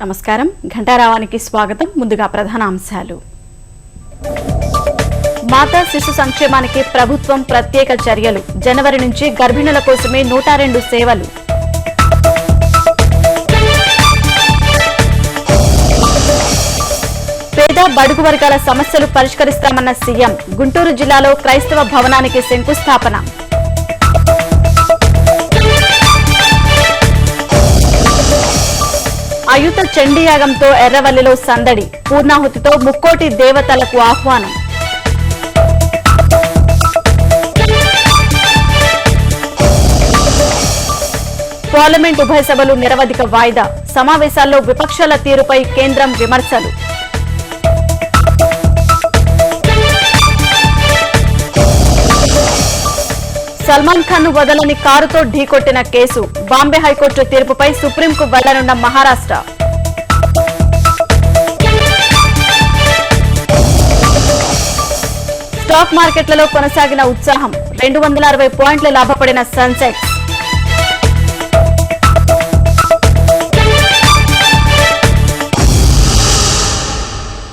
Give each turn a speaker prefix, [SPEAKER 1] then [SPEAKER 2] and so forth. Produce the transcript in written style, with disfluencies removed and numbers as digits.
[SPEAKER 1] నమస్కారం ఘంటారావానికి స్వాగతం. ముందుగా ప్రధాన అంశాలు. మాతా శిశు సంక్షేమానికి ప్రభుత్వం ప్రత్యేక చర్యలు. జనవరి నుంచి గర్భిణుల కోసమే 102 సేవలు. పేద బడుగు వర్గాల సమస్యలు పరిష్కరిస్తామన్న సీఎం. గుంటూరు జిల్లాలో క్రైస్తవ భవనానికి శంకుస్థాపన. అయుత చండీయాగంతో ఎర్రవల్లిలో సందడి. పూర్ణాహుతితో ముక్కోటి దేవతలకు ఆహ్వానం. పార్లమెంట్ ఉభయ సభలు నిరవధిక వాయిదా. సమావేశాల్లో విపక్షాల తీరుపై కేంద్రం విమర్శలు. సల్మాన్ ఖాన్ ను వదలని కారుతో ఢీకొట్టిన కేసు. బాంబే హైకోర్టు తీర్పుపై సుప్రీంకు వెళ్లనున్న మహారాష్ట్ర. స్టాక్ మార్కెట్లలో కొనసాగిన ఉత్సాహం. 260 పాయింట్లు లాభపడిన సెన్సెక్స్.